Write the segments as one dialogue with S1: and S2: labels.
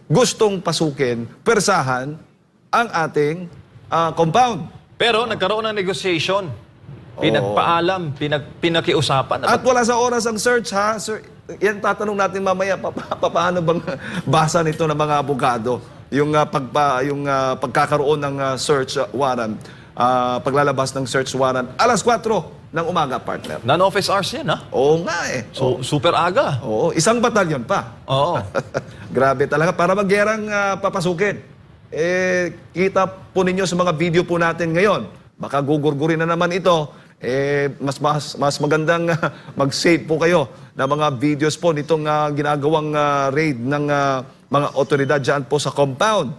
S1: gustong pasukin, persahan ang ating compound.
S2: Pero nagkaroon ng negotiation. Pinagpaalam, pinakiusapan.
S1: At wala sa oras ang search, ha? Sir, yan tatanong natin mamaya, paano bang basa nito ng mga abogado? Yung, pagkakaroon ng search warrant, paglalabas ng search warrant, alas 4 ng umaga, partner.
S2: Non-office hours yan, ha?
S1: Oo nga eh.
S2: So, super aga.
S1: Oo, isang batalyon pa.
S2: Oo.
S1: Grabe talaga, para magyerang papasukin. Kita po ninyo sa mga video po natin ngayon. Baka gugurgurin na naman ito. Mas magandang mag-save po kayo ng mga videos po nitong ginagawang raid ng mga otoridad dyan po sa compound.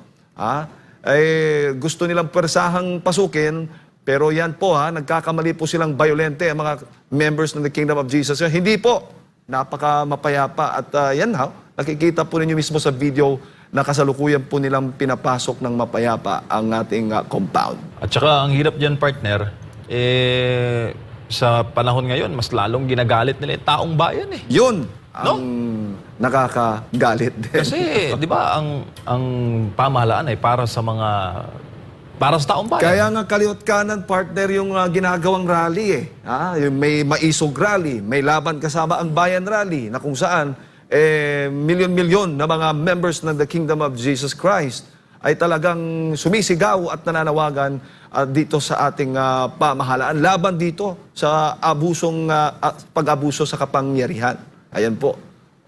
S1: Gusto nilang persahang pasukin, pero yan po nagkakamali po silang violente ang mga members ng the Kingdom of Jesus. Hindi po. Napaka mapayapa at yan nakikita po ninyo mismo sa video na kasalukuyan po nilang pinapasok ng mapayapa ang ating compound.
S2: At saka ang hirap dyan, partner, sa panahon ngayon, mas lalong ginagalit nila yung taong bayan eh.
S1: Yun ang nakakagalit din.
S2: Kasi, di ba, ang pamahalaan ay para sa taong bayan.
S1: Kaya nga kaliwat kanan, partner, yung ginagawang rally eh. Yung may maisog rally, may laban kasama ang bayan rally, na kung saan milyon-milyon na mga members ng the Kingdom of Jesus Christ ay talagang sumisigaw at nananawagan dito sa ating pamahalaan. Laban dito sa pag-abuso sa kapangyarihan. Ayan po.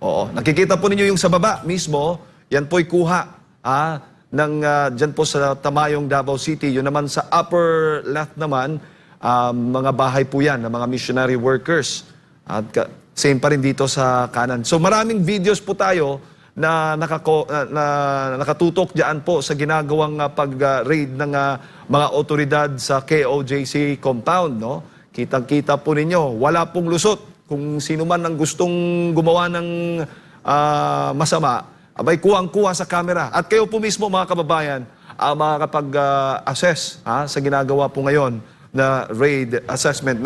S1: Oo. Nakikita po ninyo yung sa baba mismo, yan po'y kuha dyan po sa Tamayong, Davao City. Yun naman sa upper left naman, mga bahay po yan ng mga missionary workers. At same pa rin dito sa kanan. So maraming videos po tayo na nakatutok dyan po sa ginagawang pag-raid ng mga otoridad sa KOJC compound. No? Kitang-kita po ninyo, wala pong lusot. Kung sino man ang gustong gumawa ng masama, abay kuwang-kuha sa camera. At kayo po mismo mga kababayan, makakapag-assess sa ginagawa po ngayon na raid assessment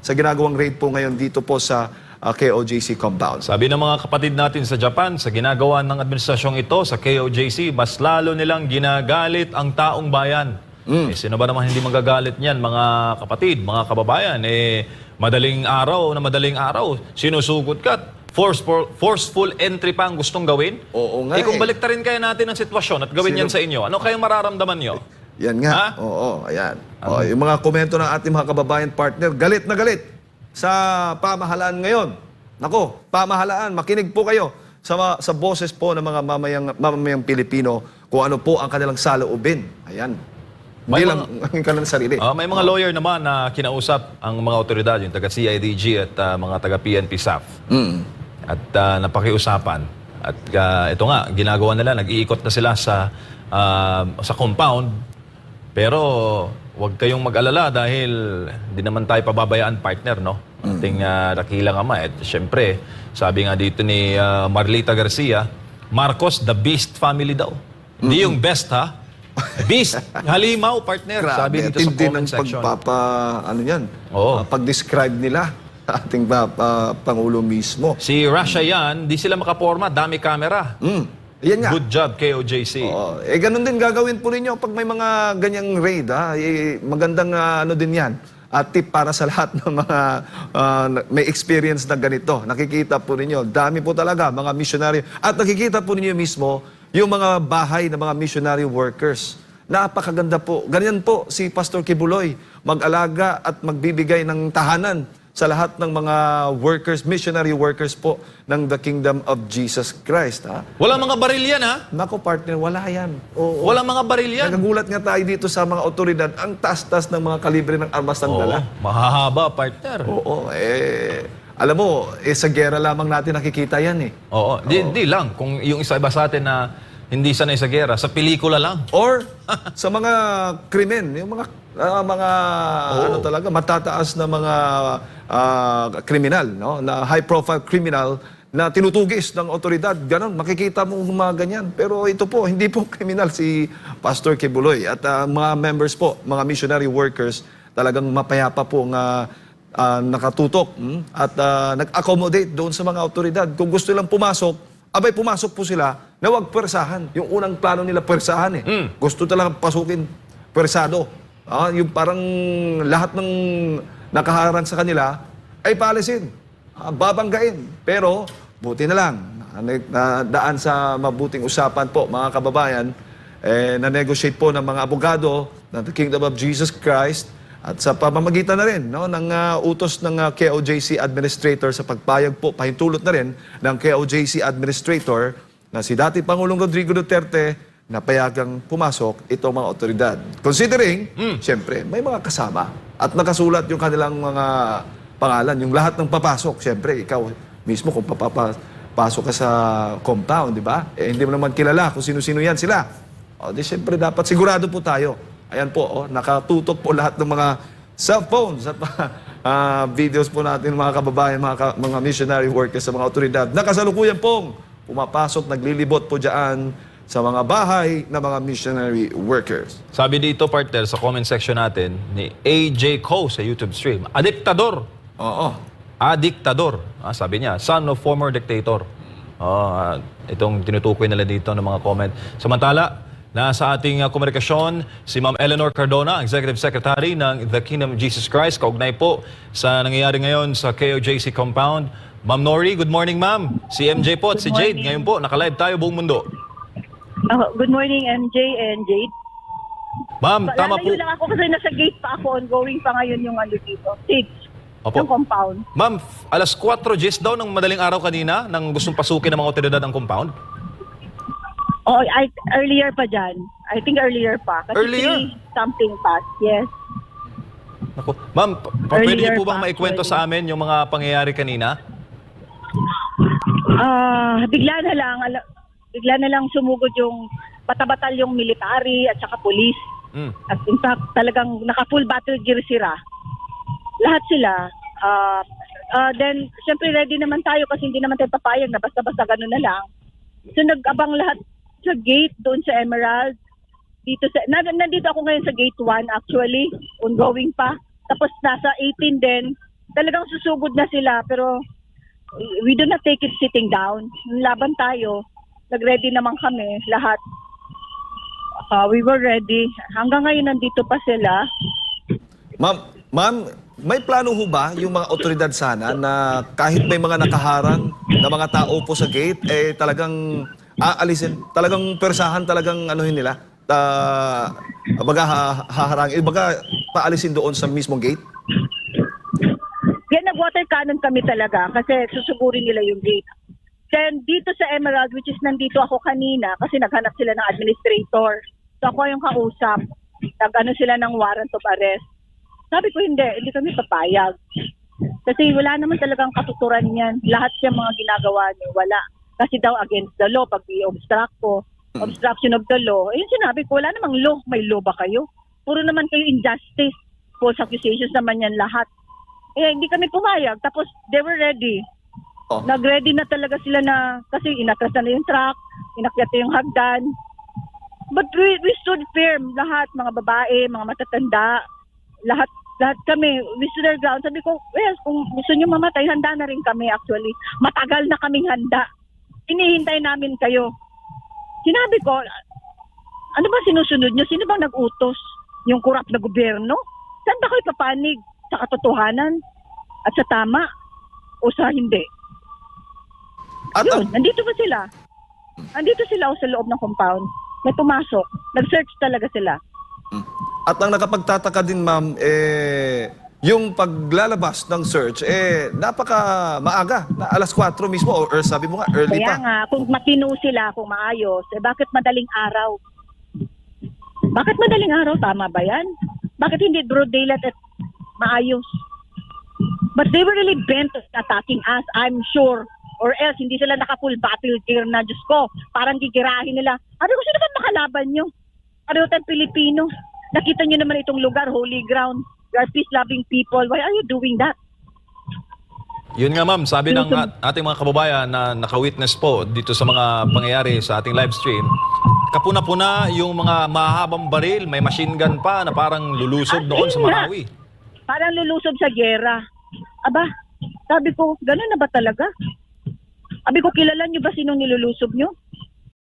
S1: sa ginagawang raid po ngayon dito po sa KOJC compound.
S2: Sabi ng mga kapatid natin sa Japan, sa ginagawa ng administrasyong ito sa KOJC, mas lalo nilang ginagalit ang taong bayan. Sino ba naman hindi magagalit niyan, mga kapatid, mga kababayan? Madaling araw, sinusugot ka. Forceful entry pa ang gustong gawin?
S1: Oo nga
S2: kung baliktarin kaya natin ang sitwasyon at gawin yan sa inyo, ano kayang mararamdaman nyo?
S1: Yan nga. Oo, ayan. Yung mga komento ng ating mga kababayan partner, galit na galit sa pamahalaan ngayon. Nako, pamahalaan, makinig po kayo sa boses po ng mga mamamayang Pilipino kung ano po ang kanilang saloobin. Ayan. Hindi lang ang kanilang sarili.
S2: May mga lawyer naman na kinausap ang mga otoridad, yung taga-CIDG at mga taga-PNP SAF. At napakiusapan. At ito nga, ginagawa nila, nag-iikot na sila sa compound. Pero huwag kayong mag-alala dahil di naman tayo pababayaan, partner, no? Ating dakilang ama. At syempre, sabi nga dito ni Marlita Garcia, Marcos, the Beast family daw. Hindi yung best, ha? Beast. Halimaw, partner.
S1: Grabe,
S2: sabi dito sa comment section.
S1: Pag-describe nila ating Pangulo mismo.
S2: Si Russia yan, di sila makaporma, dami camera.
S1: Yan nga.
S2: Good job, KOJC.
S1: Ganun din gagawin po ninyo pag may mga ganyang raid. Magandang din yan. Tip para sa lahat ng mga may experience na ganito. Nakikita po ninyo, dami po talaga mga missionary. At nakikita po ninyo mismo yung mga bahay ng mga missionary workers. Napakaganda po. Ganyan po si Pastor Kibuloy. Mag-alaga at magbibigay ng tahanan sa lahat ng mga workers, missionary workers po ng the Kingdom of Jesus Christ.
S2: Wala mga baril yan, ha?
S1: Nako, partner, wala yan.
S2: Wala mga baril yan.
S1: Nagagulat nga tayo dito sa mga otoridad. Ang tas-tas ng mga kalibre ng armas ng dala.
S2: Mahahaba, partner.
S1: Alam mo, sa gera lamang natin nakikita yan eh.
S2: Di lang. Kung yung isa-iba sa atin na hindi sanay sa gera, sa pelikula lang.
S1: Or sa mga krimen, yung mga talaga matataas na mga kriminal, no? Na high-profile criminal na tinutugis ng otoridad. Ganon, makikita mo mga ganyan. Pero ito po, hindi po kriminal si Pastor Kibuloy. At mga members po, mga missionary workers, talagang mapayapa po nakatutok at nag-accommodate doon sa mga otoridad. Kung gusto lang pumasok, abay pumasok po sila na wag pwersahan. Yung unang plano nila pwersahan Gusto talaga pasukin pwersado. Yung parang lahat ng nakaharang sa kanila ay paalisin. Babanggain. Pero buti na lang na daan sa mabuting usapan po mga kababayan, na-negotiate po ng mga abogado ng The Kingdom of Jesus Christ at sa pamamagitan na rin ng utos ng KOJC Administrator sa pagpayag po, pahintulot na rin ng KOJC Administrator na si dating Pangulong Rodrigo Duterte na payagang pumasok itong mga otoridad. Considering, siyempre, may mga kasama at nakasulat yung kanilang mga pangalan, yung lahat ng papasok. Siyempre, ikaw mismo kung papasok ka sa compound, di ba? Hindi mo naman kilala kung sino-sino yan sila. Di siyempre, dapat sigurado po tayo. Ayan po, nakatutok po lahat ng mga cellphones at videos po natin mga kababayan, mga missionary workers sa mga otoridad. Nakasalukuyan pong pumapasok, naglilibot po dyan sa mga bahay ng mga missionary workers.
S2: Sabi dito, partner, sa comment section natin, ni AJ Co sa YouTube stream, adiktador.
S1: Oo.
S2: Adiktador. Sabi niya, son of former dictator. Itong tinutukoy nila dito ng mga comment. Samantala, nasa ating komunikasyon si Ma'am Eleanor Cardona, Executive Secretary ng The Kingdom of Jesus Christ. Kaugnay po sa nangyayari ngayon sa KOJC compound. Ma'am Nori, good morning ma'am. Si MJ po at si Jade. Ngayon po, nakalive tayo buong mundo.
S3: Good morning, MJ and Jade.
S2: Ma'am, tama po.
S3: Lalayo lang ako kasi nasa gate pa ako. Ongoing pa ngayon yung dito. Stage.
S2: Opo.
S3: Yung compound.
S2: Ma'am, alas 4 Gis daw ng madaling araw kanina nang gustong pasukin ng mga otoridad ang compound?
S3: Earlier pa dyan. I think earlier pa. Kasi
S2: Earlier?
S3: 3 something past. Yes.
S2: Ako. Ma'am, pwede niyo po bang
S3: pa,
S2: maikwento
S3: actually.
S2: sa amin yung mga pangyayari kanina?
S3: Bigla na lang sumugod yung bata-batalyong military at saka police. At in fact, talagang naka-full battle gear sila. Lahat sila. Then, syempre ready naman tayo kasi hindi naman tayo papayag na basta-basta gano'n na lang. So, nag-abang lahat sa gate doon sa Emerald. Nandito ako ngayon sa gate 1 actually. Ongoing pa. Tapos nasa 18 din. Talagang susugod na sila pero we do not take it sitting down. Laban tayo. Nag-ready naman kami lahat. We were ready. Hanggang ngayon nandito pa sila.
S1: Ma'am, may plano ho ba yung mga otoridad sana na kahit may mga nakaharang na mga tao po sa gate, talagang aalisin, talagang persahan, talagang anuhin nila, haharangin, paalisin doon sa mismong gate?
S3: Yan, nag-water cannon kami talaga kasi susugurin nila yung gate. Then dito sa Emerald, which is nandito ako kanina kasi naghanap sila ng administrator. So ako yung kausap. Nag-ano sila ng warrant of arrest. Sabi ko hindi kami papayag. Kasi wala naman talagang katuturan yan. Lahat yung mga ginagawa niyo, wala. Kasi daw against the law, pag i-obstruct ko, obstruction of the law. Ayun sinabi ko, wala namang law. May law ba kayo? Puro naman kayo injustice. False accusations naman yan lahat. Hindi kami pumayag. Tapos they were ready. Nag-ready na talaga sila na, kasi inatras na yung truck, inakyat na yung hagdan. But we stood firm, lahat, mga babae, mga matatanda, lahat kami, we stood our ground. Sabi ko, well, kung gusto nyo mamatay, handa na rin kami actually. Matagal na kaming handa. Hinihintay namin kayo. Sinabi ko, ano ba sinusunod nyo? Sino bang nag-utos? Yung kurap na gobyerno? Saan ba kayo papanig? Sa katotohanan? At sa tama? O sa hindi? Yun, nandito pa sila. Nandito sila sa loob ng compound. May pumasok. Nag-search talaga sila.
S1: At ang nakapagtataka din, ma'am, yung paglalabas ng search, napaka maaga, na alas 4 mismo, or sabi mo nga, early
S3: Kaya
S1: pa.
S3: nga, kung matino sila, kung maayos, bakit madaling araw? Bakit madaling araw? Tama ba yan? Bakit hindi broad daylight at maayos? But they were really bent on attacking us, I'm sure. Or else, hindi sila naka-full battle gear na, Diyos ko, parang gigirahin nila. Ano ko sino ba makalaban nyo? Ano tayong Pilipino? Nakita nyo naman itong lugar, holy ground. You are peace-loving people. Why are you doing that?
S2: Yun nga ma'am, sabi ng ating mga kababayan na naka-witness po dito sa mga pangyayari sa ating live stream, kapuna-puna yung mga mahabang baril, may machine gun pa na parang lulusob noon sa Marawi.
S3: Parang lulusob sa gera. Aba, sabi ko, gano'n na ba talaga? Sabi ko, kilala nyo ba sinong nilulusob nyo?